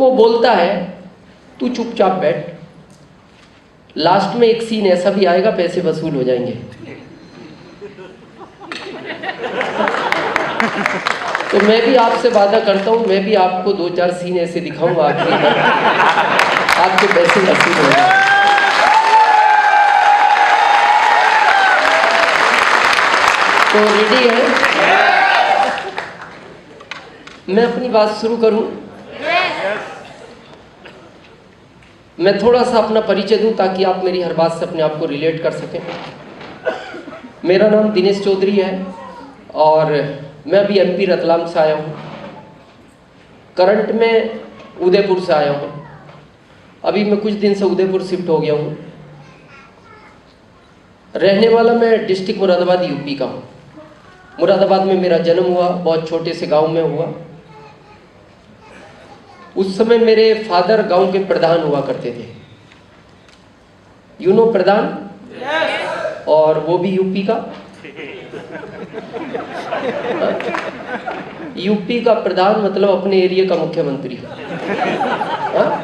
वो बोलता है तू चुपचाप बैठ, लास्ट में एक सीन ऐसा भी आएगा पैसे वसूल हो जाएंगे। तो मैं भी आपसे वादा करता हूँ, मैं भी आपको 2-4 सीन ऐसे दिखाऊंगा आखिरी में, आपके पैसे वसूल हो जाएंगे। तो रेडी है? मैं अपनी बात शुरू करूं? मैं थोड़ा सा अपना परिचय दूं ताकि आप मेरी हर बात से अपने आप को रिलेट कर सकें। मेरा नाम दिनेश चौधरी है और मैं अभी एमपी रतलाम से आया हूँ। करंट में उदयपुर से आया हूँ। अभी मैं कुछ दिन से उदयपुर शिफ्ट हो गया हूँ। रहने वाला मैं डिस्ट्रिक्ट मुरादाबाद यूपी का हूँ। मुरादाबाद में मेरा जन्म हुआ, बहुत छोटे से गांव में हुआ। उस समय मेरे फादर गांव के प्रधान हुआ करते थे। You know Pradhan? yes. और वो भी यूपी का। यूपी का प्रधान मतलब अपने एरिया का मुख्यमंत्री।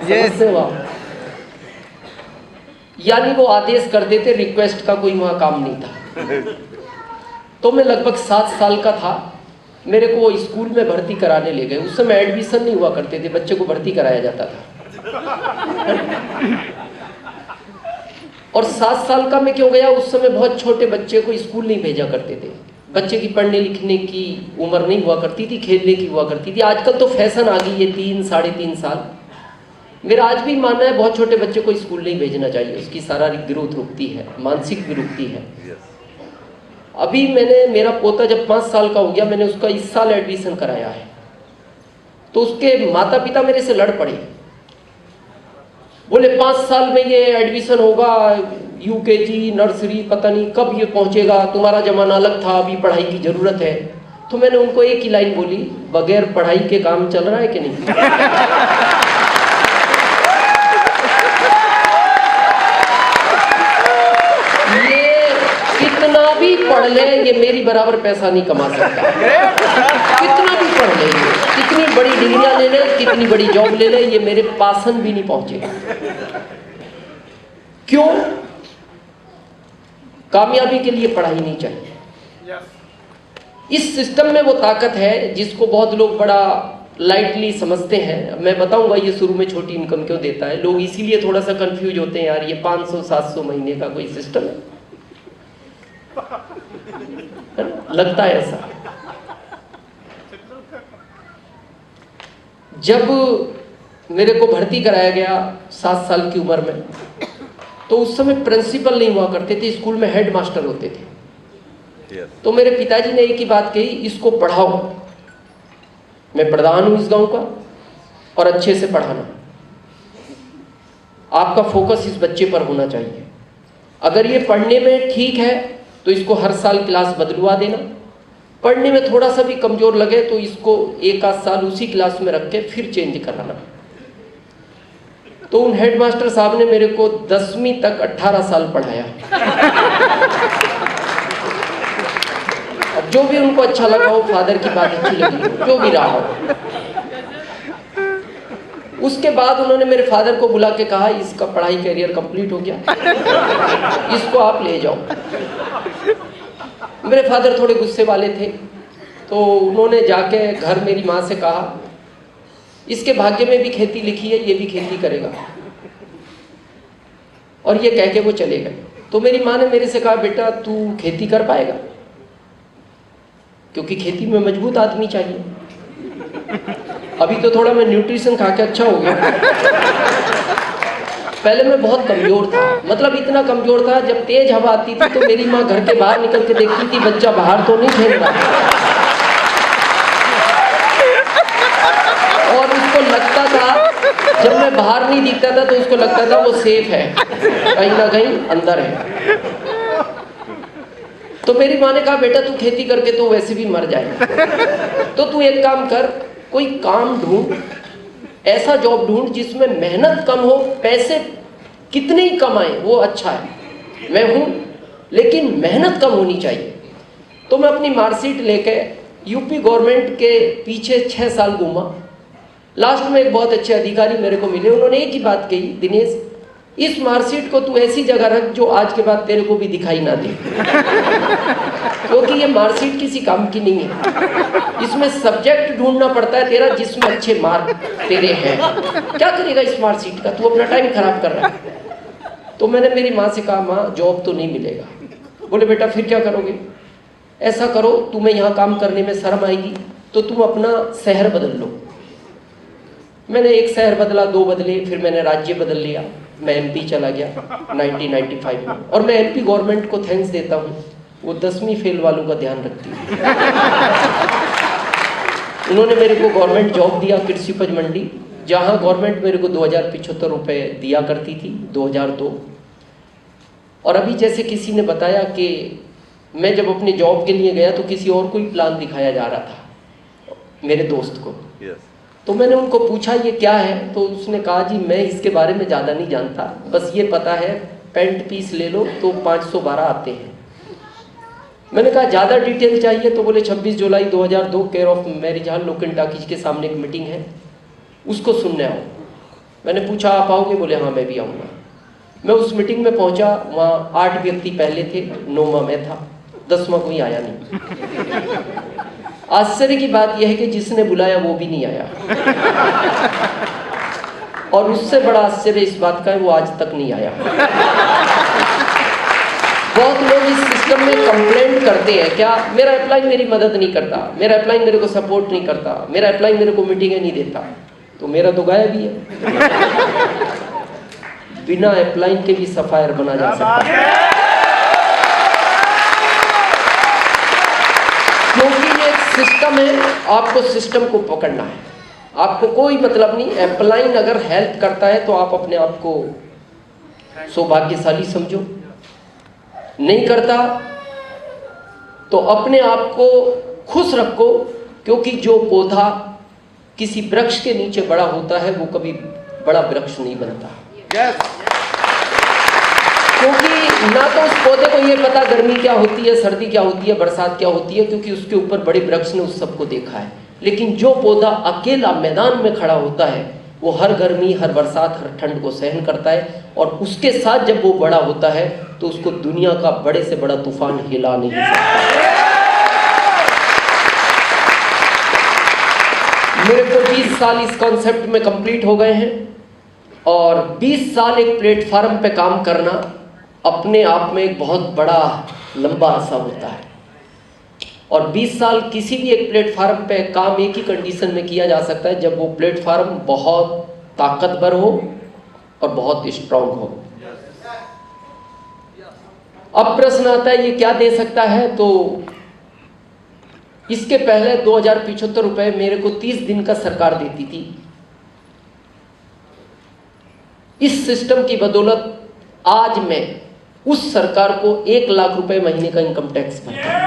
yes. यानी वो आदेश कर देते, रिक्वेस्ट का कोई वहां काम नहीं था। तो मैं लगभग 7 साल का था, मेरे को वो स्कूल में भर्ती कराने ले गए। उस समय एडमिशन नहीं हुआ करते थे, बच्चे को भर्ती कराया जाता था। और 7 साल का मैं क्यों गया? उस समय बहुत छोटे बच्चे को स्कूल नहीं भेजा करते थे। बच्चे की पढ़ने लिखने की उम्र नहीं हुआ करती थी, खेलने की हुआ करती थी। आजकल तो फैशन आ गई है 3-3.5 साल। मेरा आज भी मानना है बहुत छोटे बच्चे को स्कूल नहीं भेजना चाहिए, उसकी शारीरिक ग्रोथ रुकती है, मानसिक भी रुकती है। अभी मेरा पोता जब 5 साल का हो गया, मैंने उसका इस साल एडमिशन कराया है। तो उसके माता पिता मेरे से लड़ पड़े, बोले 5 साल में ये एडमिशन होगा, यूकेजी नर्सरी पता नहीं कब ये पहुंचेगा, तुम्हारा जमाना अलग था, अभी पढ़ाई की जरूरत है। तो मैंने उनको एक ही लाइन बोली, बगैर पढ़ाई के काम चल रहा है कि नहीं? कितना भी पढ़ ले ये मेरी बराबर पैसा नहीं कमा सकता। कितना भी पढ़ ले, कितनी बड़ी डिग्रियां ले ले, कितनी बड़ी जॉब ले ले, ये मेरे पासन भी नहीं पहुंचे। क्यों? कामयाबी के लिए पढ़ाई नहीं चाहिए। इस सिस्टम में वो ताकत है जिसको बहुत लोग बड़ा लाइटली समझते हैं। मैं बताऊंगा ये शुरू में छोटी इनकम क्यों देता है। लोग इसीलिए थोड़ा सा कंफ्यूज होते हैं, यार ये 500-700 महीने का कोई सिस्टम है, लगता है ऐसा। जब मेरे को भर्ती कराया गया 7 साल की उम्र में, तो उस समय प्रिंसिपल नहीं हुआ करते थे, स्कूल में हेड मास्टर होते थे। तो मेरे पिताजी ने एक ही बात कही, इसको पढ़ाओ। मैं प्रधान हूं इस गांव का और अच्छे से पढ़ाना, आपका फोकस इस बच्चे पर होना चाहिए। अगर ये पढ़ने में ठीक है तो इसको हर साल क्लास बदलवा देना, पढ़ने में थोड़ा सा भी कमजोर लगे तो इसको 1-8 साल उसी क्लास में रख के फिर चेंज कराना। तो उन हेडमास्टर साहब ने मेरे को 10वीं तक 18 साल पढ़ाया। अब जो भी उनको अच्छा लगा हो, फादर की बात अच्छी लगी, जो भी रहा हो। उसके बाद उन्होंने मेरे फादर को बुला के कहा, इसका पढ़ाई करियर कंप्लीट हो गया, इसको आप ले जाओ। मेरे फादर थोड़े गुस्से वाले थे, तो उन्होंने जाके घर मेरी माँ से कहा, इसके भाग्य में भी खेती लिखी है, ये भी खेती करेगा। और ये कह के वो चले गए। तो मेरी माँ ने मेरे से कहा, बेटा तू खेती कर पाएगा? क्योंकि खेती में मजबूत आदमी चाहिए। अभी तो थोड़ा मैं न्यूट्रिशन खा के अच्छा हो गया। पहले मैं बहुत कमजोर था, मतलब इतना कमजोर था, जब तेज हवा आती थी तो मेरी माँ घर के बाहर निकल के देखती थी बच्चा बाहर तो नहीं खेल रहा। और उसको लगता था, जब मैं बाहर नहीं दिखता था तो उसको लगता था वो सेफ है, कहीं ना कहीं अंदर है। तो मेरी माँ ने कहा, बेटा तू खेती करके तो वैसे भी मर जाएगा, तो तू एक काम कर, कोई काम ढूंढ, ऐसा जॉब ढूंढ जिसमें मेहनत कम हो, पैसे कितने ही कमाए वो अच्छा है, मैं हूं, लेकिन मेहनत कम होनी चाहिए। तो मैं अपनी मार्कशीट लेके यूपी गवर्नमेंट के पीछे 6 साल घूमा, लास्ट में एक बहुत अच्छे अधिकारी मेरे को मिले, उन्होंने एक ही बात कही, दिनेश इस मार्कशीट को तू ऐसी जगह रख जो आज के बाद तेरे को भी दिखाई ना दे क्योंकि ये मार्कशीट किसी काम की नहीं है, इसमें सब्जेक्ट ढूंढना पड़ता है तेरा जिसमें अच्छे मार्क तेरे हैं। क्या करेगा इस मार्कशीट का, तू अपना टाइम खराब कर रहा है। तो मैंने मेरी माँ से कहा, माँ जॉब तो नहीं मिलेगा। बोले बेटा फिर क्या करोगे? ऐसा करो, तुम्हें यहाँ काम करने में शर्म आएगी तो तुम अपना शहर बदल लो। मैंने एक शहर बदला, 2 बदले, फिर मैंने राज्य बदल लिया, मैं एमपी चला गया 1995 में। और मैं एमपी गवर्नमेंट को थैंक्स देता हूँ, वो 10वीं फेल वालों का ध्यान रखती है। उन्होंने मेरे को गवर्नमेंट जॉब दिया कृषि उपज मंडी, जहाँ गवर्नमेंट मेरे को 2075 रुपये दिया करती थी 2002। और अभी जैसे किसी ने बताया कि मैं जब अपने जॉब के लिए गया तो किसी और को ही प्लान दिखाया जा रहा था, मेरे दोस्त को। तो मैंने उनको पूछा ये क्या है, तो उसने कहा जी मैं इसके बारे में ज़्यादा नहीं जानता, बस ये पता है पेंट पीस ले लो तो 512 आते हैं। मैंने कहा ज़्यादा डिटेल चाहिए, तो बोले 26 जुलाई 2002 care of marriage hall locant talkies के सामने एक मीटिंग है, उसको सुनने आओ। मैंने पूछा आप आओगे? बोले हाँ मैं भी आऊँगा। मैं उस मीटिंग में पहुँचा, वहाँ 8 व्यक्ति पहले थे, 9वां मैं था, 10वां कोई आया नहीं। आश्चर्य की बात यह है कि जिसने बुलाया वो भी नहीं आया और उससे बड़ा आश्चर्य इस बात का है वो आज तक नहीं आया। बहुत लोग इस सिस्टम में कंप्लेंट करते हैं, क्या मेरा अपलाइन मेरी मदद नहीं करता, मेरा अपलाइन मेरे को सपोर्ट नहीं करता, मेरा अपलाइन मेरे को मीटिंगें नहीं देता। तो मेरा तो गायब ही है। बिना अपलाइन के भी सफायर बना जा सकता है, क्योंकि ये सिस्टम है, आपको सिस्टम को पकड़ना है। आपको कोई मतलब नहीं, अपलाइन अगर हेल्प करता है तो आप अपने आप को सौभाग्यशाली समझो, नहीं करता तो अपने आप को खुश रखो, क्योंकि जो पौधा किसी वृक्ष के नीचे बड़ा होता है वो कभी बड़ा वृक्ष नहीं बनता। क्योंकि ना तो उस पौधे को ये पता गर्मी क्या होती है, सर्दी क्या होती है, बरसात क्या होती है, क्योंकि उसके ऊपर बड़े वृक्ष ने उस सबको देखा है। लेकिन जो पौधा अकेला मैदान में खड़ा होता है वो हर गर्मी, हर बरसात, हर ठंड को सहन करता है, और उसके साथ जब वो बड़ा होता है तो उसको दुनिया का बड़े से बड़ा तूफान हिला नहीं सकता। मेरे को 20 साल इस कॉन्सेप्ट में कंप्लीट हो गए हैं, और 20 साल एक प्लेटफार्म पे काम करना अपने आप में एक बहुत बड़ा लंबा अरसा होता है। और 20 साल किसी भी एक प्लेटफार्म पे काम एक ही कंडीशन में किया जा सकता है, जब वो प्लेटफार्म बहुत ताकतवर हो और बहुत स्ट्रांग हो। अब प्रश्न आता है ये क्या दे सकता है, तो इसके पहले 2075 रुपए मेरे को 30 दिन का सरकार देती थी। इस सिस्टम की बदौलत आज मैं उस सरकार को 1 लाख रुपए महीने का इनकम टैक्स भरता हूं,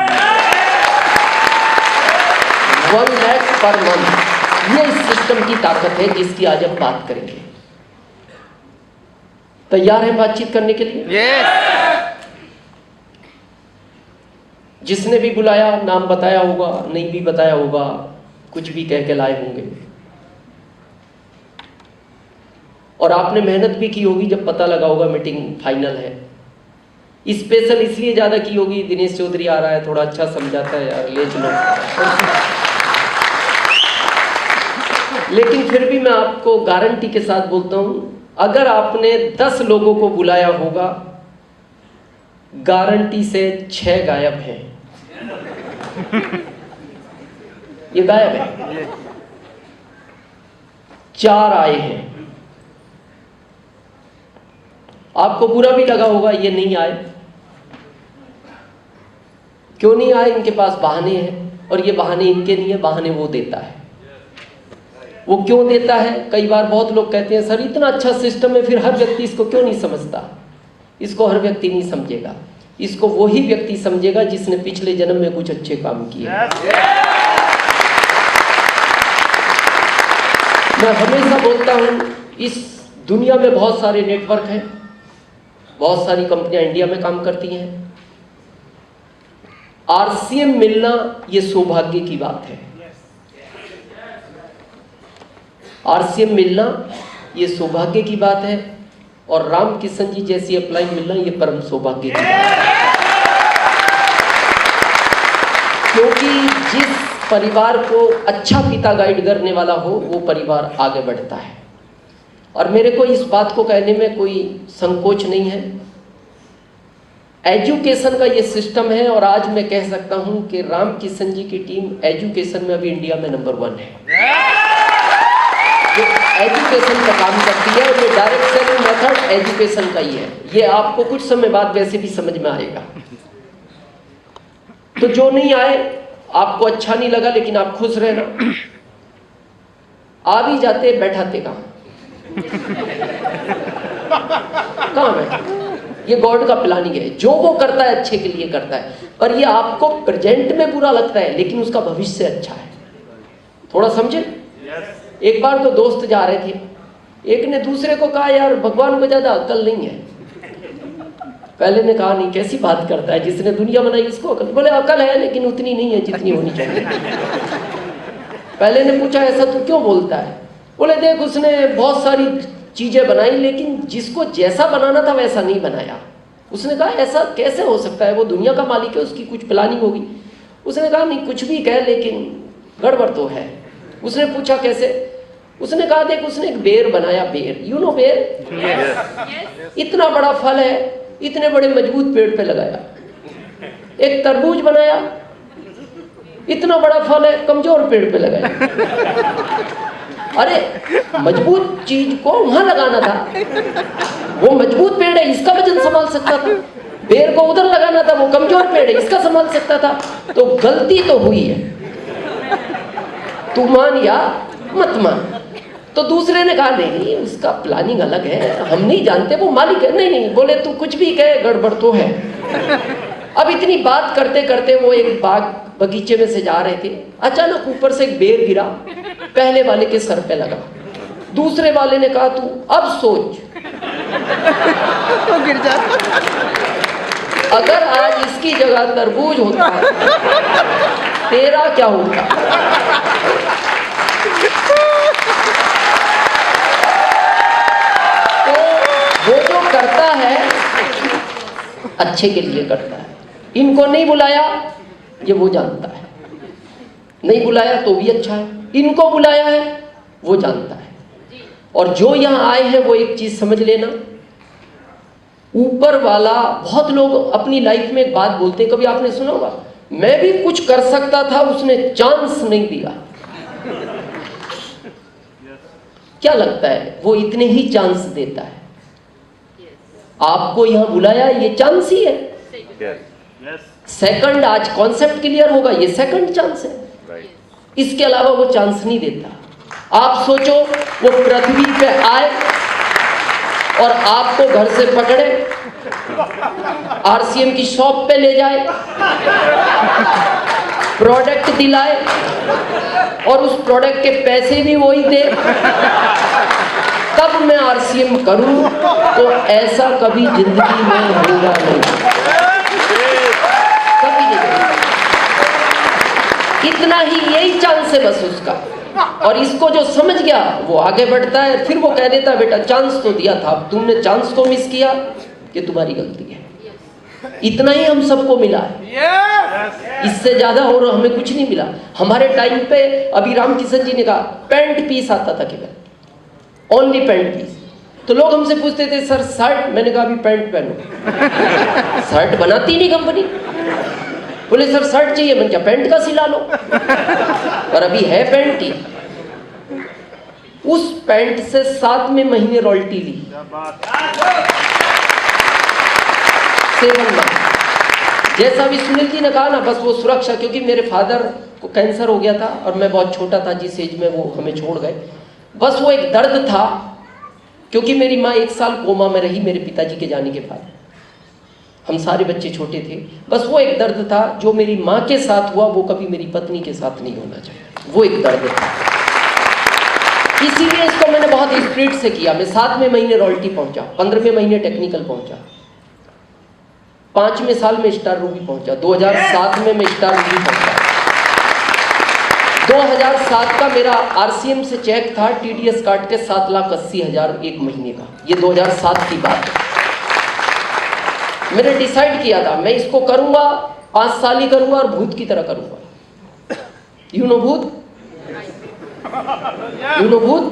1 लाख पर मंथ। ये इस सिस्टम की ताकत है जिसकी आज हम बात करेंगे। तैयार हैं बातचीत करने के लिए? yes. जिसने भी बुलाया नाम बताया होगा, नहीं भी बताया होगा, कुछ भी कह के लाए होंगे, और आपने मेहनत भी की होगी जब पता लगा होगा मीटिंग फाइनल है। स्पेशल इसलिए ज़्यादा की होगी, दिनेश चौधरी आ रहा है, थोड़ा अच्छा समझाता है यार, ले चलो। लेकिन फिर भी मैं आपको गारंटी के साथ बोलता हूँ, अगर आपने 10 लोगों को बुलाया होगा, गारंटी से 6 गायब हैं। ये गायब है, 4 आए हैं। आपको बुरा भी लगा होगा ये नहीं आए। क्यों नहीं आए? इनके पास बहाने हैं, और ये बहाने इनके नहीं है, बहाने वो देता है। वो क्यों देता है? कई बार बहुत लोग कहते हैं सर इतना अच्छा सिस्टम है, फिर हर व्यक्ति इसको क्यों नहीं समझता? इसको हर व्यक्ति नहीं समझेगा, इसको वही व्यक्ति समझेगा जिसने पिछले जन्म में कुछ अच्छे काम किए। मैं हमेशा बोलता हूं, इस दुनिया में बहुत सारे नेटवर्क हैं, बहुत सारी कंपनियां इंडिया में काम करती हैं। आरसीएम मिलना ये सौभाग्य की बात है। आरसीएम मिलना ये सौभाग्य की बात है, और राम किशन जी जैसी अपलाइन मिलना ये परम सौभाग्य की बात है। क्योंकि जिस परिवार को अच्छा पिता गाइड करने वाला हो वो परिवार आगे बढ़ता है। और मेरे को इस बात को कहने में कोई संकोच नहीं है। एजुकेशन का ये सिस्टम है, और आज मैं कह सकता हूं कि राम किशन जी की टीम एजुकेशन में अभी इंडिया में नंबर 1 है। जो एजुकेशन का काम करती है, और ये डायरेक्ट सेलिंग मेथड एजुकेशन का ही है। ये आपको कुछ समय बाद वैसे भी समझ में आएगा। तो जो नहीं आए, आपको अच्छा नहीं लगा, लेकिन आप खुश रहना। आ भी जाते बैठाते कहाँ बैठे? ये गॉड का प्लानिंग है। जो वो करता है अच्छे के लिए करता है, पर ये आपको प्रेजेंट में बुरा लगता है, लेकिन उसका भविष्य अच्छा है। थोड़ा समझे। एक बार तो दोस्त जा रहे थे, एक ने दूसरे को कहा यार भगवान को ज्यादा अक्ल नहीं है। पहले ने कहा नहीं, कैसी बात करता है, जिसने दुनिया बनाई इसको अकल। बोले अकल है लेकिन उतनी नहीं है जितनी होनी चाहिए। पहले ने पूछा ऐसा तू क्यों बोलता है? बोले देख उसने बहुत सारी चीजें बनाई लेकिन जिसको जैसा बनाना था वैसा नहीं बनाया। उसने कहा ऐसा कैसे हो सकता है, वो दुनिया का मालिक है, उसकी कुछ प्लानिंग होगी। उसने कहा नहीं कुछ भी कह लेकिन गड़बड़ तो है। उसने पूछा कैसे? उसने कहा देख उसने एक बेर बनाया, बेर, यू नो बेर, इतना बड़ा फल है, इतने बड़े मजबूत पेड़ पे लगाया। एक तरबूज बनाया, इतना बड़ा फल है, कमजोर पेड़ पे लगाया। अरे मजबूत चीज को वहां लगाना था, वो मजबूत पेड़ है इसका वजन संभाल सकता था। बेर को उधर लगाना था, वो कमजोर पेड़ है इसका संभाल सकता था। तो गलती तो हुई है, तू मान या मत मान। तो दूसरे ने कहा नहीं उसका प्लानिंग अलग है, हम नहीं जानते, वो मालिक है। नहीं नहीं, बोले तू कुछ भी कहे गड़बड़ तो है। अब इतनी बात करते करते वो एक बगीचे में से जा रहे थे, अचानक ऊपर से एक बेर गिरा, पहले वाले के सर पे लगा। दूसरे वाले ने कहा तू अब सोच, तो गिर जाता। अगर आज इसकी जगह तरबूज होता तेरा क्या होता? तो वो जो करता है अच्छे के लिए करता है। इनको नहीं बुलाया ये वो जानता है, नहीं बुलाया तो भी अच्छा है। इनको बुलाया है वो जानता है। और जो यहां आए हैं वो एक चीज समझ लेना, ऊपर वाला, बहुत लोग अपनी लाइफ में एक बात बोलते हैं, कभी आपने सुना होगा मैं भी कुछ कर सकता था उसने चांस नहीं दिया। क्या लगता है? वो इतने ही चांस देता है। आपको यहां बुलाया ये चांस ही है। सेकंड, आज कॉन्सेप्ट क्लियर होगा, ये सेकंड चांस है। इसके अलावा वो चांस नहीं देता। आप सोचो वो पृथ्वी पे आए और आपको घर से पकड़े, आरसीएम की शॉप पे ले जाए, प्रोडक्ट दिलाए और उस प्रोडक्ट के पैसे भी वही दे, तब मैं आरसीएम करूं, तो ऐसा कभी जिंदगी में होगा नहीं, कभी नहीं। इतना ही, यही चांस है बस उसका। और इसको जो समझ गया वो आगे बढ़ता है। फिर वो कह देता है बेटा चांस तो दिया था, तुमने चांस को मिस किया, कि तुम्हारी गलती है। इतना ही हम सबको मिला है, इससे ज्यादा और हमें कुछ नहीं मिला। हमारे टाइम पे अभी राम किशन जी ने कहा पैंट पीस आता था केवल, ओनली पैंट पीस। तो लोग हमसे पूछते थे सर शर्ट, मैंने कहा अभी पैंट पहनो। शर्ट बनाती नहीं कंपनी। बोले सर शर्ट चाहिए, मैंने क्या पैंट का सिला लो। और अभी है पैंट ही। उस पैंट से 7वें महीने रॉयल्टी ली, 7 मंथ। जैसा भी सुनील जी ने कहा ना, बस वो सुरक्षा, क्योंकि मेरे फादर को कैंसर हो गया था और मैं बहुत छोटा था जिस एज में वो हमें छोड़ गए। बस वो एक दर्द था, क्योंकि मेरी माँ 1 साल कोमा में रही मेरे पिताजी के जाने के बाद। हम सारे बच्चे छोटे थे। बस वो एक दर्द था जो मेरी माँ के साथ हुआ, वो कभी मेरी पत्नी के साथ नहीं होना चाहिए। वो एक दर्द था, इसीलिए इसको मैंने बहुत स्पीड से किया। मैं 7वें महीने रॉयल्टी पहुंचा, 15वें महीने टेक्निकल पहुंचा, 5वें साल में स्टार रूबी पहुंचा, 2007 में मैं स्टार रूबी पहुंचा, 2007 का मेरा आरसीएम से चेक था टीडीएस काट के 7,80,000 एक महीने का। ये 2007 की बात है। मैंने डिसाइड किया था मैं इसको करूंगा, 5 साल ही करूंगा और भूत की तरह करूंगा। यू नो भूत, यू नो भूत।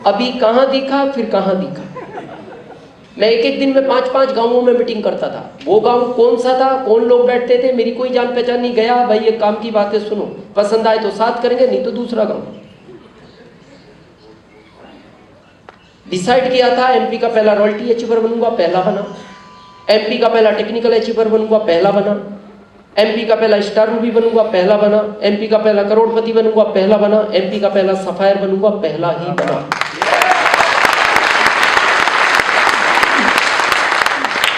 अभी कहां दिखा, फिर कहां दिखा। मैं एक एक दिन में 5-5 गांवों में मीटिंग करता था। वो गांव कौन सा था, कौन लोग बैठते थे, मेरी कोई जान पहचान नहीं। गया भाई, ये काम की बातें सुनो, पसंद आए तो साथ करेंगे, नहीं तो दूसरा गांव। डिसाइड किया था एमपी का पहला रॉयल्टी अचीवर बनूंगा, पहला बना। एमपी का पहला टेक्निकल अचीवर बनूंगा, पहला बना। एमपी का पहला स्टार रूबी बनूंगा, पहला बना। एमपी का पहला करोड़पति बनूंगा, पहला बना। एमपी का पहला सफायर बनूंगा, पहला ही बना।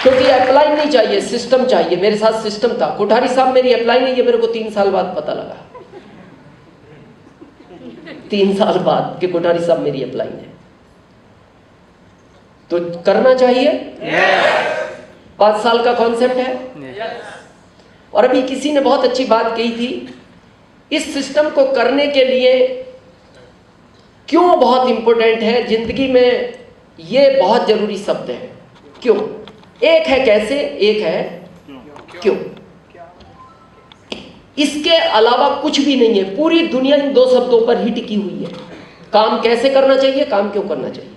क्योंकि अप्लाई नहीं चाहिए, सिस्टम चाहिए। मेरे साथ सिस्टम था। कोठारी साहब मेरी अप्लाई नहीं है, मेरे को 3 साल बाद पता लगा। 3 साल बाद कि कोठारी साहब मेरी अप्लाई है। तो करना चाहिए। 5 साल का कॉन्सेप्ट है। और अभी किसी ने बहुत अच्छी बात कही थी, इस सिस्टम को करने के लिए क्यों बहुत इंपॉर्टेंट है जिंदगी में, ये बहुत जरूरी शब्द है। क्यों? एक है कैसे, एक है क्यों। इसके अलावा कुछ भी नहीं है। पूरी दुनिया इन 2 शब्दों पर ही टिकी हुई है। काम कैसे करना चाहिए, काम क्यों करना चाहिए।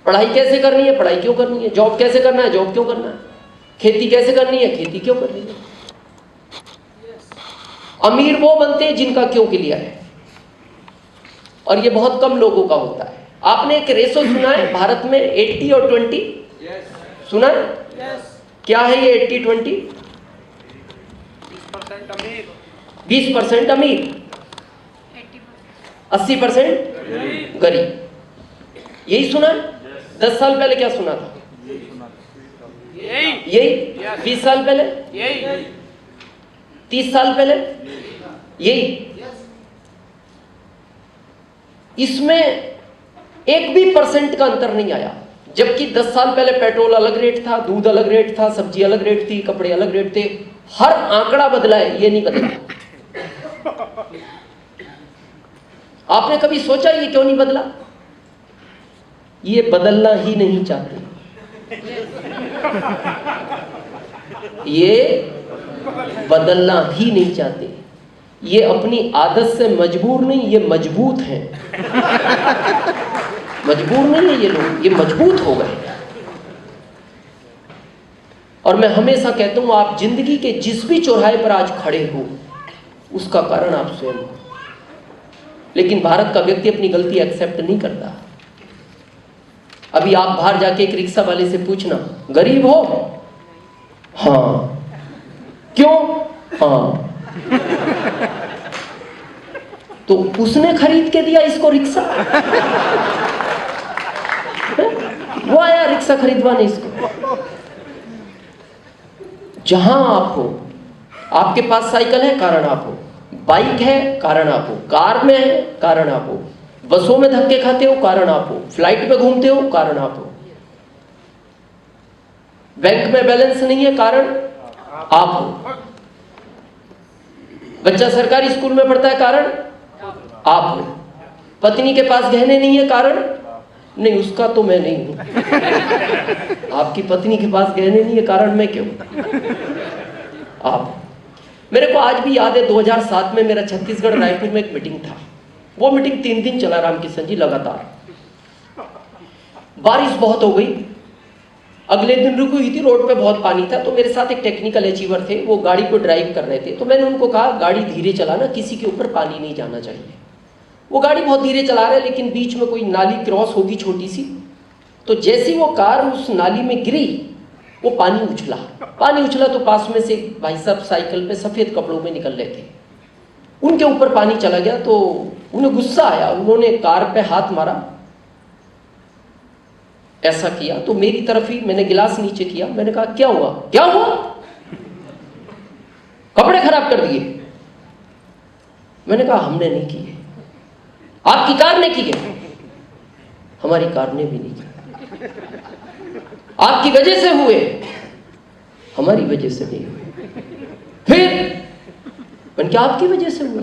पढ़ाई कैसे करनी है, पढ़ाई क्यों करनी है। जॉब कैसे करना है, जॉब क्यों करना है। खेती कैसे करनी है, खेती क्यों करनी है। अमीर वो बनते हैं जिनका क्यों क्लियर है, और ये बहुत कम लोगों का होता है। आपने एक रेशो सुना है भारत में, 80 और 20 सुना है? क्या है ये 80-20? 20% अमीर, 80% गरीब। यही सुना है? 10 साल पहले क्या सुना था? यही 20 साल पहले, 30 साल पहले यही। इसमें एक भी परसेंट का अंतर नहीं आया। जबकि 10 साल पहले पेट्रोल अलग रेट था, दूध अलग रेट था, सब्जी अलग रेट थी, कपड़े अलग रेट थे। हर आंकड़ा बदला है, ये नहीं बदला। आपने कभी सोचा ये क्यों नहीं बदला? ये बदलना ही नहीं चाहते। ये बदलना ही नहीं चाहते। ये अपनी आदत से मजबूर नहीं, ये मजबूत हैं। मजबूर नहीं है ये लोग, ये मजबूत हो गए। और मैं हमेशा कहता हूं, आप जिंदगी के जिस भी चौराहे पर आज खड़े हो, उसका कारण आप स्वयं हो। लेकिन भारत का व्यक्ति अपनी गलती एक्सेप्ट नहीं करता। अभी आप बाहर जाके एक रिक्शा वाले से पूछना, गरीब हो? हाँ। क्यों? हाँ। तो उसने खरीद के दिया इसको रिक्शा। वो आया रिक्शा खरीदवाने इसको। जहां आप हो, आपके पास साइकिल है, कारण आप हो। बाइक है, कारण आप हो। कार में है, कारण आप हो। बसों में धक्के खाते हो, कारण आप हो। फ्लाइट में घूमते हो, कारण आप हो। बैंक में बैलेंस नहीं है, कारण आप हो। बच्चा सरकारी स्कूल में पढ़ता है, कारण आप हो। पत्नी के पास गहने नहीं है, कारण नहीं, उसका तो मैं नहीं हूं। आपकी पत्नी के पास गहने नहीं है, कारण मैं क्यों? आप। मेरे को आज भी याद है, 2007 में मेरा छत्तीसगढ़ रायपुर में एक मीटिंग था। वो मीटिंग 3 दिन चला, रामकिशन जी, लगातार। बारिश बहुत हो गई, अगले दिन रुकी हुई थी, रोड पे बहुत पानी था। तो मेरे साथ एक टेक्निकल अचीवर थे, वो गाड़ी को ड्राइव कर रहे थे। तो मैंने उनको कहा, गाड़ी धीरे चलाना, किसी के ऊपर पानी नहीं जाना चाहिए। वो गाड़ी बहुत धीरे चला रहे, लेकिन बीच में कोई नाली क्रॉस होगी छोटी सी। तो जैसी वो कार उस नाली में गिरी, वो पानी उछला। पानी उछला तो पास में से भाई साहब साइकिल पे सफेद कपड़ों में निकल रहे थे, उनके ऊपर पानी चला गया। तो उन्हें गुस्सा आया, उन्होंने कार पे हाथ मारा, ऐसा किया। तो मेरी तरफ ही, मैंने गिलास नीचे किया, मैंने कहा, क्या हुआ? क्या हुआ? कपड़े खराब कर दिए। मैंने कहा, हमने नहीं किए, आपकी कार ने किए। हमारी कार ने भी नहीं किया। आपकी वजह से हुए, हमारी वजह से नहीं हुए। फिर मैंने क्या आपकी वजह से हुआ?